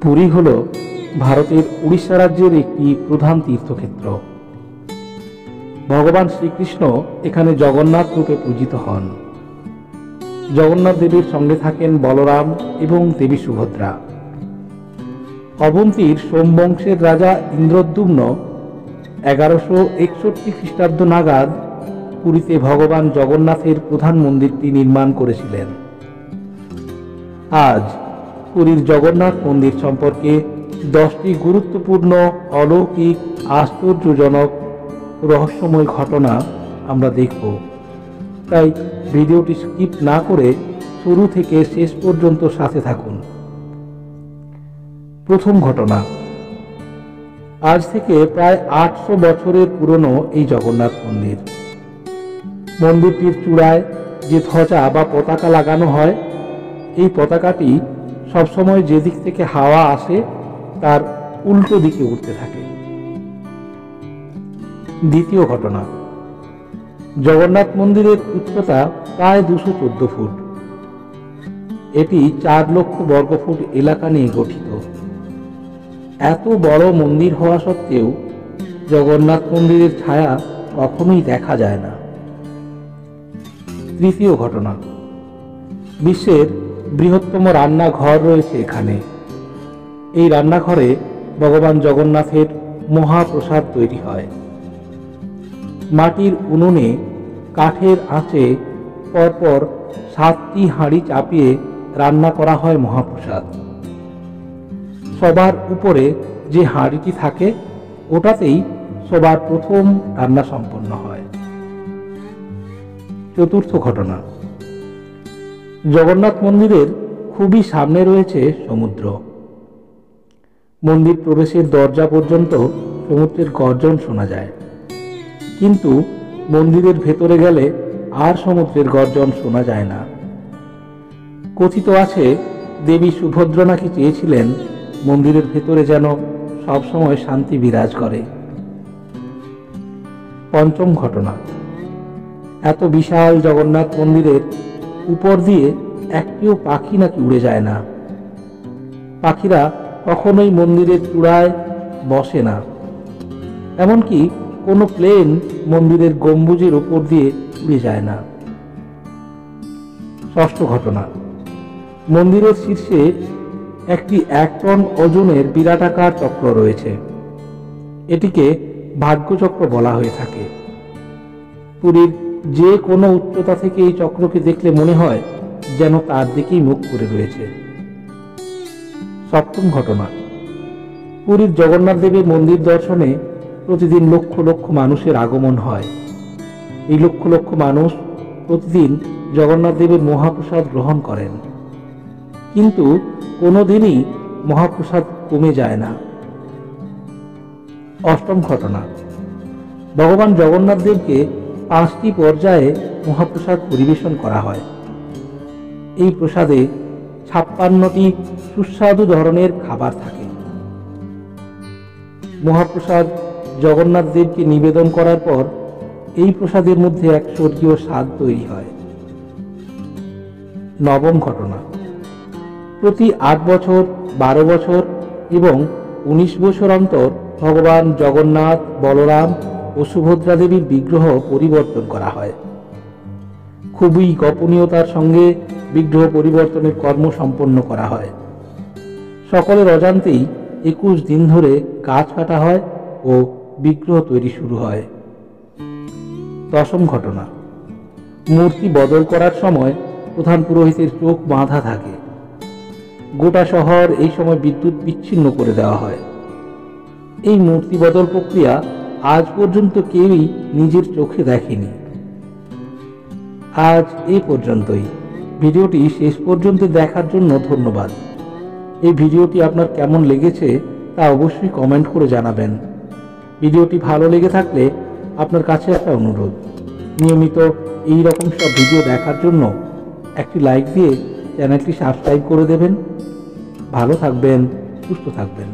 পুরী হল ভারতের উড়িষ্যা রাজ্যের একটি প্রধান তীর্থক্ষেত্র। ভগবান শ্রীকৃষ্ণ এখানে জগন্নাথ রূপে পূজিত হন। জগন্নাথ দেবীর সঙ্গে থাকেন বলরাম এবং দেবী সুভদ্রা। অবন্তীর সোমবংশের রাজা ইন্দ্রদ্যুম্ন 1161 খ্রিস্টাব্দ নাগাদ পুরীতে ভগবান জগন্নাথের প্রধান মন্দিরটি নির্মাণ করেছিলেন। আজ পুরীর জগন্নাথ মন্দির সম্পর্কে 10টি গুরুত্বপূর্ণ, অলৌকিক, আশ্চর্যজনক, রহস্যময় ঘটনা আমরা দেখব। তাই ভিডিওটি স্কিপ না করে শুরু থেকে শেষ পর্যন্ত সাথে থাকুন। প্রথম ঘটনা। আজ থেকে প্রায় 800 বছরের পুরনো এই জগন্নাথ মন্দির। মন্দিরটির চূড়ায় যে ধ্বজা বা পতাকা লাগানো হয়, এই পতাকাটি সবসময় যেদিক থেকে হাওয়া আসে তার উল্টো দিকে উঠতে থাকে। দ্বিতীয় ঘটনা। জগন্নাথ মন্দিরের উচ্চতা প্রায় 214 ফুট। এটি 4 লক্ষ বর্গফুট এলাকা নিয়ে গঠিত। এত বড় মন্দির হওয়া সত্ত্বেও জগন্নাথ মন্দিরের ছায়া কখনোই দেখা যায় না। তৃতীয় ঘটনা। বিশ্বের বৃহত্তম রান্নাঘর রয়েছে এখানে। এই রান্নাঘরে ভগবান জগন্নাথের মহাপ্রসাদ তৈরি হয়। মাটির উনুনে কাঠের আঁচে পরপর 7টি হাঁড়ি চাপিয়ে রান্না করা হয় মহাপ্রসাদ। সবার উপরে যে হাঁড়িটি থাকে ওটাতেই সবার প্রথম রান্না সম্পন্ন হয়। চতুর্থ ঘটনা। জগন্নাথ মন্দিরের খুবই সামনে রয়েছে সমুদ্র। মন্দির প্রবেশের দরজা পর্যন্ত সমুদ্রের গর্জন শোনা যায়, কিন্তু মন্দিরের ভেতরে গেলে আর সমুদ্রের গর্জন শোনা যায় না। কথিত আছে দেবী সুভদ্রা নাকি চেয়েছিলেন মন্দিরের ভেতরে যেন সবসময় শান্তি বিরাজ করে। পঞ্চম ঘটনা। এত বিশাল জগন্নাথ মন্দিরের উপর দিয়ে একটিও পাখি নাকি উড়ে যায় না। পাখিরা কখনোই মন্দিরের চূড়ায় বসে না। এমনকি কোনো প্লেন মন্দিরের গম্বুজের উপর দিয়ে উড়ে যায় না। ষষ্ঠ ঘটনা। মন্দিরের শীর্ষে একটি 1 টন ওজনের বিরাটাকার চক্র রয়েছে। এটিকে ভাগ্যচক্র বলা হয়ে থাকে। পুরীর যে কোনো উচ্চতা থেকে এই চক্রকে দেখলে মনে হয় যেন তার দিকেই মুখ করে রয়েছে। সপ্তম ঘটনা। পুরীর জগন্নাথ দেবের মন্দির দর্শনে প্রতিদিন লক্ষ লক্ষ মানুষের আগমন হয়। এই লক্ষ লক্ষ মানুষ প্রতিদিন জগন্নাথ দেবের মহাপ্রসাদ গ্রহণ করেন, কিন্তু কোনোদিনই মহাপ্রসাদ কমে যায় না। অষ্টম ঘটনা। ভগবান জগন্নাথ দেবকে 5টি পর্যায়ে মহাপ্রসাদ পরিবেশন করা হয়। এই প্রসাদে 56টি সুস্বাদু ধরনের খাবার থাকে। মহাপ্রসাদ জগন্নাথ দেবকে নিবেদন করার পর এই প্রসাদের মধ্যে এক স্বর্গীয় স্বাদ তৈরি হয়। নবম ঘটনা। প্রতি 8 বছর, 12 বছর এবং 19 বছর অন্তর ভগবান জগন্নাথ, বলরাম ও সুভদ্রা দেবীর বিগ্রহ পরিবর্তন করা হয়। খুবই গোপনীয়তার সঙ্গে বিগ্রহ পরিবর্তনের কর্ম সম্পন্ন করা হয়। সকলের অজান্তেই 21 দিন ধরে গাছ কাটা হয় ও বিগ্রহ তৈরি শুরু হয়। দশম ঘটনা। মূর্তি বদল করার সময় প্রধান পুরোহিতের চোখ বাঁধা থাকে। গোটা শহর এই সময় বিদ্যুৎ বিচ্ছিন্ন করে দেওয়া হয়। এই মূর্তি বদল প্রক্রিয়া আজ পর্যন্ত কেউই নিজের চোখে দেখেনি। আজ এই পর্যন্তই। ভিডিওটি শেষ পর্যন্ত দেখার জন্য ধন্যবাদ। এই ভিডিওটি আপনার কেমন লেগেছে তা অবশ্যই কমেন্ট করে জানাবেন। ভিডিওটি ভালো লেগে থাকলে আপনার কাছে একটা অনুরোধ, নিয়মিত এই রকম সব ভিডিও দেখার জন্য একটি লাইক দিয়ে চ্যানেলটি সাবস্ক্রাইব করে দেবেন। ভালো থাকবেন, সুস্থ থাকবেন।